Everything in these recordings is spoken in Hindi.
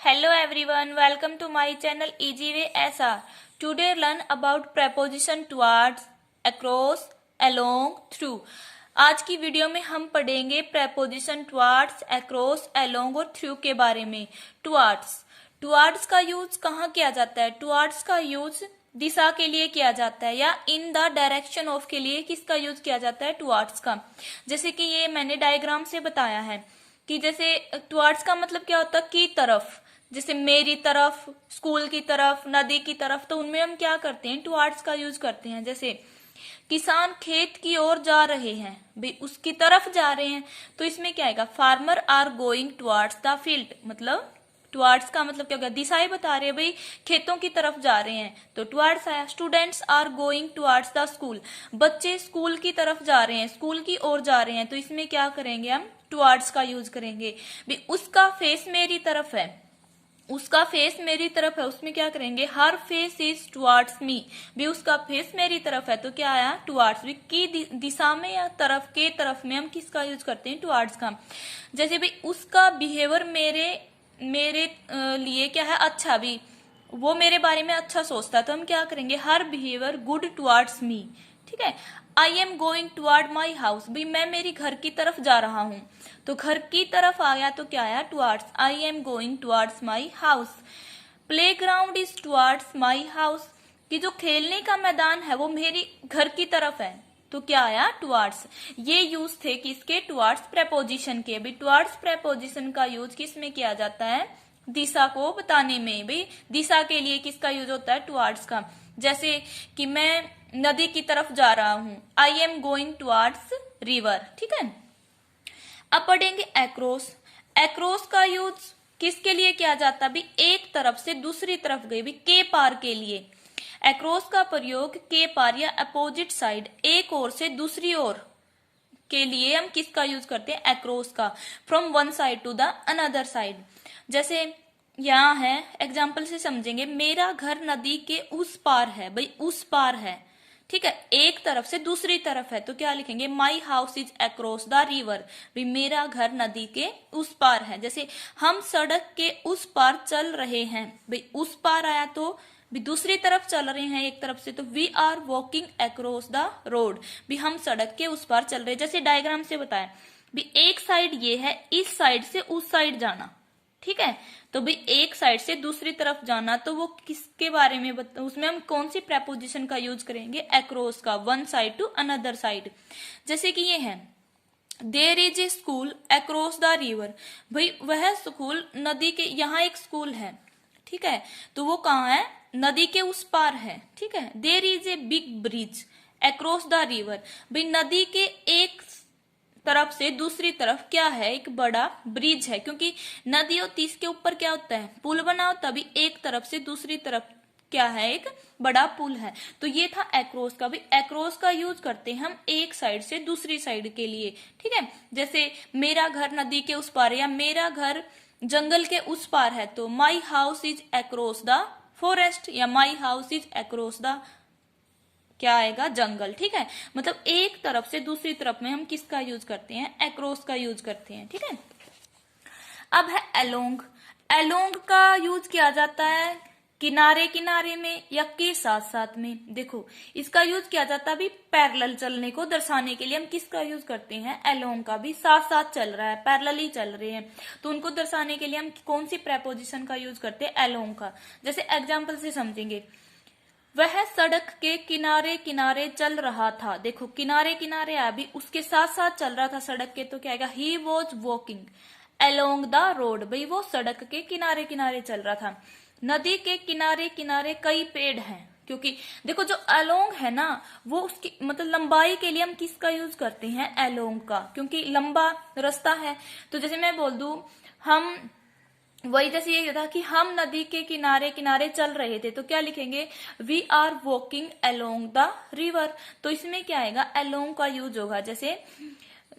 Hello everyone, welcome to my channel Easy Way SR. Today learn about preposition towards, across, along, through. आज की वीडियो में हम पढ़ेंगे preposition towards, across, along और through के बारे में। towards का यूज कहाँ किया जाता है? towards का यूज दिशा के लिए किया जाता है या इन द डायरेक्शन ऑफ के लिए किसका यूज किया जाता है? towards का। जैसे कि ये मैंने डायग्राम से बताया है कि जैसे towards का मतलब क्या होता है? की तरफ, जैसे मेरी तरफ, स्कूल की तरफ, नदी की तरफ, तो उनमें हम क्या करते हैं? टुवार्ड्स का यूज करते हैं। जैसे किसान खेत की ओर जा रहे हैं, भाई उसकी तरफ जा रहे हैं, तो इसमें क्या आएगा? Farmer are going towards the field. मतलब टुवार्ड्स का मतलब क्या होगा? दिशाएं बता रहे हैं, भाई खेतों की तरफ जा रहे हैं तो टुवार्ड्स आया। Students are going towards the school, बच्चे स्कूल की तरफ जा रहे हैं, स्कूल की ओर जा रहे हैं, तो इसमें क्या करेंगे? हम टुवार्ड्स का यूज करेंगे। भाई उसका फेस मेरी तरफ है, उसका फेस मेरी तरफ है, उसमें क्या करेंगे? हर फेस इज टुवार्ड्स मी, भी उसका फेस मेरी तरफ है तो क्या आया? टुवार्ड्स। भी की दिशा में या तरफ के तरफ में हम किसका यूज करते हैं? टुवार्ड्स का। जैसे भाई उसका बिहेवियर मेरे लिए क्या है? अच्छा, भी वो मेरे बारे में अच्छा सोचता है तो हम क्या करेंगे? हर बिहेवियर गुड टुवार्ड्स मी। ठीक है। I am going toward my house, भाई मैं मेरी घर की तरफ जा रहा हूं, तो घर की तरफ आया तो क्या आया? Towards. I am going towards my house. Play ground is towards my house, कि जो खेलने का मैदान है वो मेरी घर की तरफ है, तो क्या आया? टुवार्ड्स। ये यूज थे किसके? टुवार्ड्स प्रेपोजिशन के। भाई टुवार्ड्स प्रेपोजिशन का यूज किस में किया जाता है? दिशा को बताने में। भाई दिशा के लिए किसका यूज होता है? टुवार्ड्स का। जैसे कि मैं नदी की तरफ जा रहा हूं, I am going towards river. ठीक है। अब पढ़ेंगे एक्रॉस। एक्रॉस का यूज किसके लिए किया जाता है? भी एक तरफ से दूसरी तरफ गई, भी के पार के लिए। एक्रॉस का प्रयोग के पार या अपोजिट साइड, एक ओर से दूसरी ओर के लिए हम किसका यूज करते हैं? एक्रॉस का। From one side to the another side. जैसे यहाँ है, एग्जाम्पल से समझेंगे। मेरा घर नदी के उस पार है, भाई उस पार है। ठीक है। एक तरफ से दूसरी तरफ है तो क्या लिखेंगे? माई house is across the river, भाई मेरा घर नदी के उस पार है। जैसे हम सड़क के उस पार चल रहे हैं, भाई उस पार आया तो भी दूसरी तरफ चल रहे हैं एक तरफ से, तो we are walking across the road, भी हम सड़क के उस पार चल रहे हैं। जैसे डायग्राम से बताया, भी एक साइड ये है, इस साइड से उस साइड जाना। ठीक है। तो भाई एक साइड से दूसरी तरफ जाना, तो वो किसके बारे में उसमें हम कौन सी प्रेपोजिशन का यूज करेंगे? अक्रॉस का। One side to another side. जैसे कि ये है, there is a school across the river, भाई वह स्कूल नदी के, यहाँ एक स्कूल है। ठीक है। तो वो कहाँ है? नदी के उस पार है। ठीक है। There is a big bridge across the river, भाई नदी के एक तरफ से दूसरी तरफ क्या है? एक बड़ा ब्रिज है, क्योंकि नदी होती इसके ऊपर क्या होता है? पुल बना होता, भी एक तरफ से दूसरी तरफ क्या है? एक बड़ा पुल है। तो ये था एक्रॉस का। भी एक्रॉस का यूज करते हैं हम एक साइड से दूसरी साइड के लिए। ठीक है। जैसे मेरा घर नदी के उस पार, या मेरा घर जंगल के उस पार है, तो my house is across the forest, या my house is across the क्या आएगा? जंगल। ठीक है। मतलब एक तरफ से दूसरी तरफ में हम किसका यूज करते हैं? एक्रॉस का यूज करते हैं। ठीक है। अब है अलोंग। अलोंग का यूज किया जाता है किनारे किनारे में या के साथ साथ में। देखो इसका यूज किया जाता है भी पैरेलल चलने को दर्शाने के लिए हम किसका यूज करते हैं? अलोंग का। भी साथ साथ चल रहा है, पैरेलल ही चल रहे हैं, तो उनको दर्शाने के लिए हम कौन सी प्रेपोजिशन का यूज करते हैं? अलोंग का। जैसे एग्जाम्पल से समझेंगे, वह सड़क के किनारे किनारे चल रहा था। देखो किनारे किनारे अभी उसके साथ साथ चल रहा था सड़क के, तो क्या आएगा? He was walking along the road, भाई वो सड़क के किनारे किनारे चल रहा था। नदी के किनारे किनारे कई पेड़ हैं, क्योंकि देखो जो अलोंग है ना, वो उसकी मतलब लंबाई के लिए हम किसका यूज करते हैं? अलोंग का, क्योंकि लंबा रास्ता है। तो जैसे मैं बोल दूं, हम वही जैसे ये था कि हम नदी के किनारे किनारे चल रहे थे, तो क्या लिखेंगे? We are walking along the river. तो इसमें क्या आएगा? अलोंग का यूज होगा। जैसे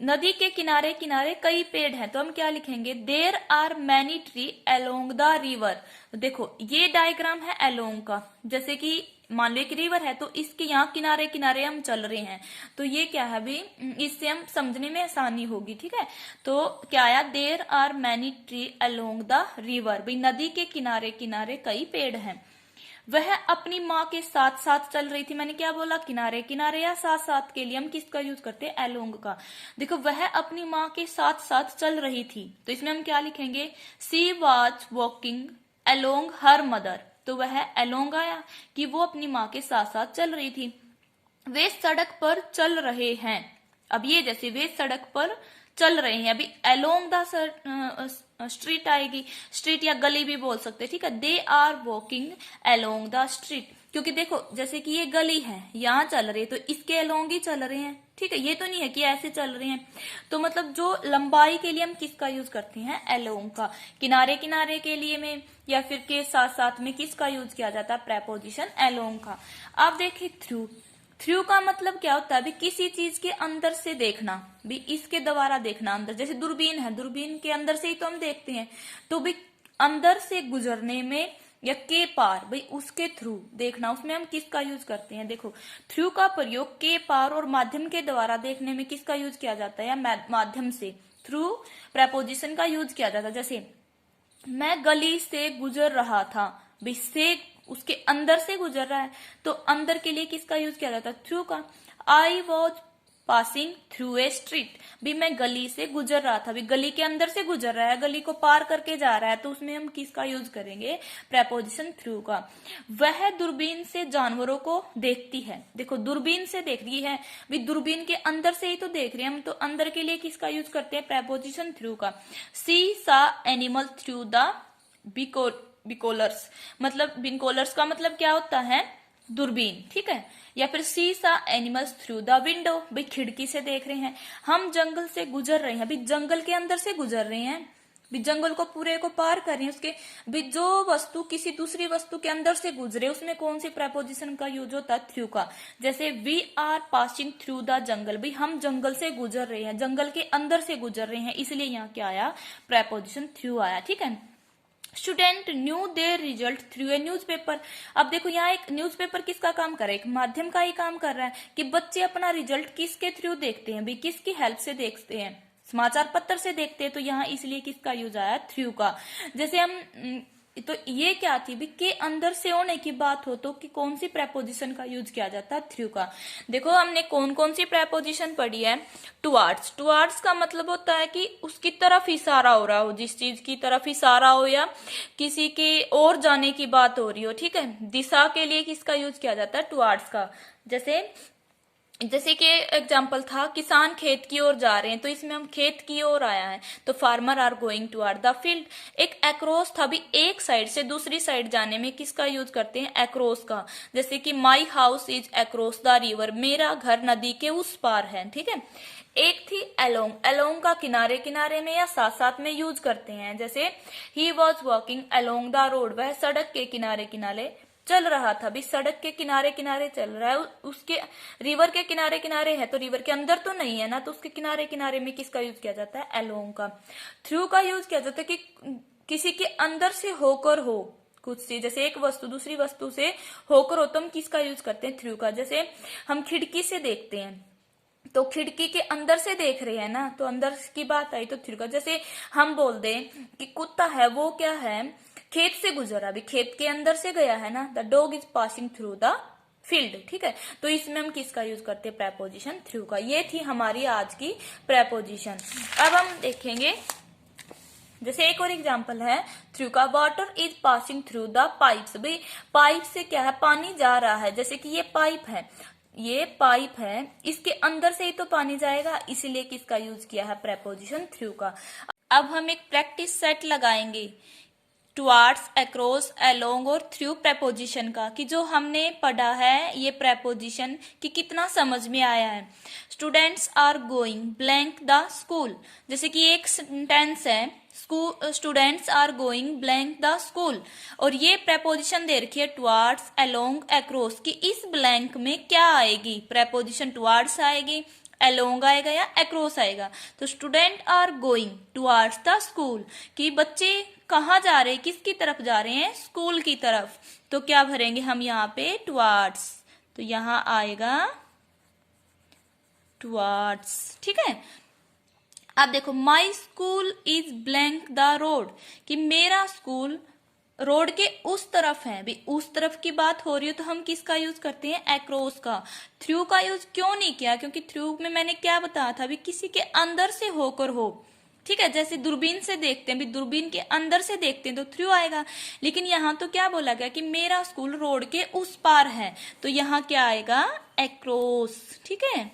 नदी के किनारे किनारे कई पेड़ हैं, तो हम क्या लिखेंगे? There are many tree along the river. देखो ये डायग्राम है अलोंग का। जैसे कि मान लो एक रिवर है तो इसके यहाँ किनारे किनारे हम चल रहे हैं, तो ये क्या है भाई, इससे हम समझने में आसानी होगी, ठीक है। तो क्या आया, there are many tree along the river, भाई नदी के किनारे किनारे कई पेड़ हैं। वह अपनी माँ के साथ साथ चल रही थी, मैंने क्या बोला, किनारे किनारे या साथ साथ के लिए हम किसका यूज करते हैं, अलोंग का। देखो वह अपनी माँ के साथ साथ चल रही थी, तो इसमें हम क्या लिखेंगे, she was walking along her mother, तो वह अलोंग आया कि वो अपनी माँ के साथ साथ चल रही थी। वे सड़क पर चल रहे हैं, अब ये जैसे वे सड़क पर चल रहे हैं, अभी अलोंग द स्ट्रीट आएगी, स्ट्रीट या गली भी बोल सकते हैं, ठीक है। They are walking along the street, क्योंकि देखो जैसे कि ये गली है, यहाँ चल रहे हैं तो इसके अलोंग ही चल रहे हैं, ठीक है। ये तो नहीं है कि ऐसे चल रहे हैं, तो मतलब जो लंबाई के लिए हम किसका यूज करते हैं, अलोंग का। किनारे किनारे के लिए में या फिर के साथ साथ में किसका यूज किया जाता है, प्रेपोजिशन अलोंग का। अब देखिए थ्रू, थ्रू का मतलब क्या होता है, भी किसी चीज के अंदर से देखना, भी इसके द्वारा देखना अंदर, जैसे दूरबीन है, दूरबीन के अंदर से ही तो हम देखते हैं, तो भी अंदर से गुजरने में या के पार, भाई उसके थ्रू देखना, उसमें हम किसका यूज करते हैं, देखो थ्रू का प्रयोग के पार और माध्यम के द्वारा देखने में किसका यूज किया जाता है, या माध्यम से, थ्रू प्रेपोजिशन का यूज किया जाता है। जैसे मैं गली से गुजर रहा था, भाई से उसके अंदर से गुजर रहा है, तो अंदर के लिए किसका यूज किया जाता है, थ्रू का। I was passing through a street, भी मैं गली से गुजर रहा था, भी गली के अंदर से गुजर रहा है, गली को पार करके जा रहा है, तो उसमें हम किसका यूज करेंगे, प्रेपोजिशन थ्रू का। वह दूरबीन से जानवरों को देखती है, देखो दूरबीन से देख रही है, भी दूरबीन के अंदर से ही तो देख रहे हैं हम, तो अंदर के लिए किसका यूज करते हैं, प्रेपोजिशन थ्रू का। सी सा एनिमल थ्रू द बिकोलर्स, मतलब बिनकोलर्स का मतलब क्या होता है, दूरबीन, ठीक है। या फिर सी सा एनिमल्स थ्रू द विंडो, भाई खिड़की से देख रहे हैं। हम जंगल से गुजर रहे हैं, अभी जंगल के अंदर से गुजर रहे हैं, भी जंगल को पूरे को पार कर रहे हैं, उसके भी जो वस्तु किसी दूसरी वस्तु के अंदर से गुजरे, उसमें कौन सी प्रेपोजिशन का यूज होता है, थ्रू का। जैसे we are passing through the jungle, भाई हम जंगल से गुजर रहे हैं, जंगल के अंदर से गुजर रहे हैं, इसलिए यहाँ क्या आया, प्रेपोजिशन थ्रू आया, ठीक है। Student new there result through a newspaper, अब देखो यहाँ एक न्यूज़पेपर किसका काम कर रहा है, एक माध्यम का ही काम कर रहा है, कि बच्चे अपना रिजल्ट किसके थ्रू देखते हैं, भी किसकी हेल्प से देखते हैं, समाचार पत्र से देखते हैं, तो यहाँ इसलिए किसका यूज आया, थ्रू का। जैसे हम तो ये क्या थी भी, के अंदर से होने की बात हो तो कि कौन सी प्रेपोजिशन का यूज किया जाता है, थ्रू का। देखो हमने कौन कौन सी प्रेपोजिशन पढ़ी है, टुवार्ड्स, टुवार्ड्स का मतलब होता है कि उसकी तरफ इशारा हो रहा हो, जिस चीज की तरफ इशारा हो या किसी के और जाने की बात हो रही हो, ठीक है। दिशा के लिए किसका यूज किया जाता है, टुवार्ड्स का। जैसे कि एग्जाम्पल था, किसान खेत की ओर जा रहे हैं, तो इसमें हम खेत की ओर आया है, तो farmer are going toward the field. एक अक्रॉस था, भी एक साइड से दूसरी साइड जाने में किसका यूज करते हैं, अक्रॉस का। जैसे कि माई house is across the river, मेरा घर नदी के उस पार है, ठीक है। एक थी अलोंग, अलोंग का किनारे किनारे में या साथ साथ में यूज करते हैं, जैसे he was walking along the road, वह सड़क के किनारे किनारे चल रहा था, भी सड़क के किनारे किनारे चल रहा है, उसके रिवर के किनारे किनारे है, तो रिवर के अंदर तो नहीं है ना, तो उसके किनारे किनारे में किसका यूज किया जाता है, अलोंग का। थ्रू का यूज किया जाता है कि किसी के अंदर से होकर हो, कुछ से, जैसे एक वस्तु दूसरी वस्तु से होकर हो, तो हम किसका यूज करते हैं, थ्रू का। जैसे हम खिड़की से देखते हैं, तो खिड़की के अंदर से देख रहे हैं ना, तो अंदर की बात आई तो थ्रू का। जैसे हम बोल दें कि कुत्ता है, वो क्या है, खेत से गुजरा, अभी खेत के अंदर से गया है ना, the dog is passing through the field, ठीक है। तो इसमें हम किसका यूज करते हैं, प्रेपोजिशन थ्रू का। ये थी हमारी आज की प्रेपोजिशन। अब हम देखेंगे, जैसे एक और एग्जांपल है थ्रू का, water is passing through the pipes, भाई पाइप से क्या है, पानी जा रहा है। जैसे कि ये पाइप है, ये पाइप है, इसके अंदर से ही तो पानी जाएगा, इसीलिए किसका यूज किया है, प्रेपोजिशन थ्रू का। अब हम एक प्रैक्टिस सेट लगाएंगे टुवार्ड्स, अक्रॉस, अलोंग और थ्रू प्रेपोजिशन का, कि जो हमने पढ़ा है ये प्रेपोजिशन कि कितना समझ में आया है। Students are going blank the school, जैसे कि एक सेंटेंस है, students are going blank the school, और ये प्रेपोजिशन दे रखी है टुवार्ड्स, अलोंग, अक्रॉस, कि इस ब्लैंक में क्या आएगी, प्रेपोजिशन टुवार्ड्स आएगी, अलोंग आएगा या अक्रॉस आएगा। तो student are going towards the school, कि बच्चे कहाँ जा रहे हैं, किसकी तरफ जा रहे हैं, स्कूल की तरफ। तो क्या भरेंगे हम यहाँ पे, टुवर्ड्स, तो यहाँ आएगा टुवर्ड्स। ठीक है, अब देखो my school is blank the road, कि मेरा स्कूल रोड के उस तरफ है। भी उस तरफ की बात हो रही है तो हम किसका यूज करते हैं, अक्रॉस का। थ्रू का यूज क्यों नहीं किया, क्योंकि थ्रू में मैंने क्या बताया था, भी किसी के अंदर से होकर हो। ठीक है, जैसे दूरबीन से देखते हैं, भी दूरबीन के अंदर से देखते हैं तो थ्रू आएगा। लेकिन यहाँ तो क्या बोला गया कि मेरा स्कूल रोड के उस पार है, तो यहाँ क्या आएगा, अक्रॉस। ठीक है,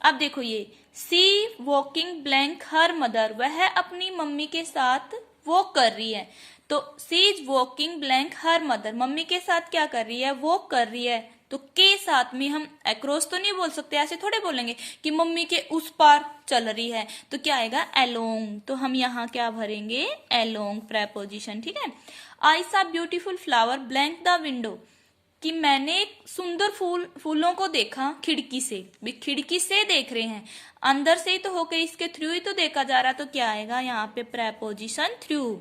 अब देखो ये sea walking blank her mother, वह अपनी मम्मी के साथ वॉक कर रही है। तो she is walking blank her mother, मम्मी के साथ क्या कर रही है, वॉक कर रही है। तो के साथ में हम अक्रॉस तो नहीं बोल सकते, ऐसे थोड़े बोलेंगे कि मम्मी के उस पार चल रही है। तो क्या आएगा, अलोंग। तो हम यहाँ क्या भरेंगे, अलोंग प्रेपोजिशन। ठीक है, आई सा beautiful flower blank the window, कि मैंने सुंदर फूलों को देखा खिड़की से। भी खिड़की से देख रहे हैं, अंदर से ही तो होके इसके थ्रू ही तो देखा जा रहा। तो क्या आएगा यहाँ पे, प्रेपोजिशन थ्रू।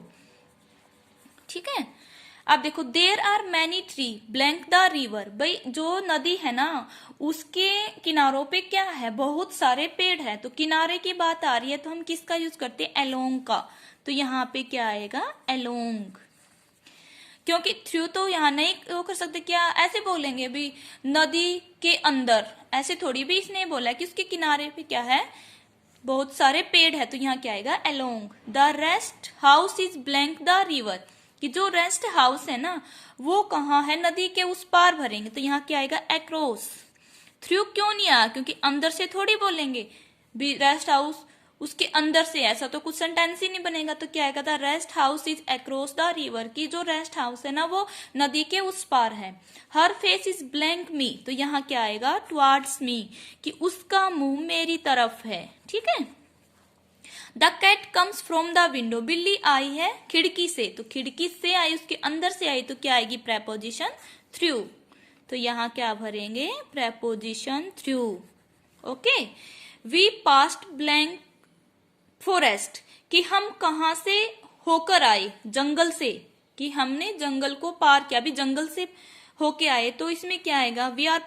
ठीक है, अब देखो there are many tree blank the river, भाई जो नदी है ना उसके किनारों पे क्या है, बहुत सारे पेड़ है। तो किनारे की बात आ रही है तो हम किसका यूज करते हैं, अलोंग का। तो यहाँ पे क्या आएगा, अलोंग, क्योंकि थ्रू तो यहाँ नहीं वो कर सकते। क्या ऐसे बोलेंगे भी नदी के अंदर, ऐसे थोड़ी। भी इसने बोला कि उसके किनारे पे क्या है, बहुत सारे पेड़ है। तो यहाँ क्या आएगा, along. The rest house is blank the river, कि जो रेस्ट हाउस है ना वो कहाँ है, नदी के उस पार भरेंगे। तो यहाँ क्या आएगा, अक्रॉस। थ्रू क्यों नहीं आया, क्योंकि अंदर से थोड़ी बोलेंगे भी रेस्ट हाउस उसके अंदर से, ऐसा तो कुछ सेंटेंस ही नहीं बनेगा। तो क्या आएगा, the rest house is across the river, की जो रेस्ट हाउस है ना वो नदी के उस पार है। हर फेस इज ब्लैंक मी, तो यहाँ क्या आएगा, टुवर्ड्स मी, कि उसका मुंह मेरी तरफ है। ठीक है, the cat comes from the window, बिल्ली आई है खिड़की से। तो खिड़की से आई, उसके अंदर से आई, तो क्या आएगी, प्रेपोजिशन थ्रू। तो यहाँ क्या भरेंगे, preposition through. Okay, we past blank forest, कि हम कहाँ से होकर आए, जंगल से, कि हमने जंगल को पार किया। अभी जंगल से होके आए, तो इसमें क्या आएगा, we are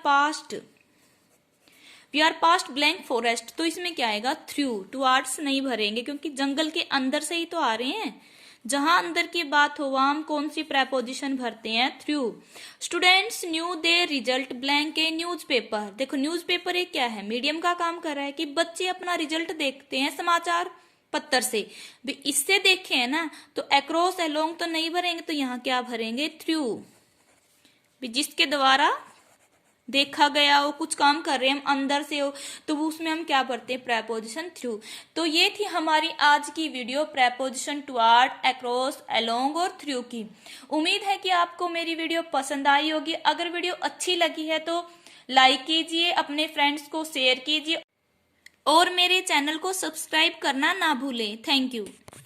past blank forest. तो इसमें क्या आएगा, थ्रू। टुवर्ड्स नहीं भरेंगे क्योंकि जंगल के अंदर से ही तो आ रहे हैं। जहां अंदर की बात हो वहां हम कौन सी प्रेपोजिशन भरते हैं, through. Students new there result blank A newspaper, देखो न्यूज़पेपर एक क्या है, मीडियम का काम कर रहा है, कि बच्चे अपना रिजल्ट देखते हैं समाचार पत्र से। भी इससे देखे है ना, तो अक्रॉस अलोंग तो नहीं भरेंगे। तो यहाँ क्या भरेंगे, थ्रू। भी जिसके द्वारा देखा गया हो, कुछ काम कर रहे हैं हम अंदर से हो, तो वो उसमें हम क्या भरते हैं, प्रेपोजिशन थ्रू। तो ये थी हमारी आज की video preposition toward, across, along और थ्रू की। उम्मीद है कि आपको मेरी वीडियो पसंद आई होगी। अगर वीडियो अच्छी लगी है तो लाइक कीजिए, अपने फ्रेंड्स को शेयर कीजिए और मेरे चैनल को सब्सक्राइब करना ना भूलें। Thank you.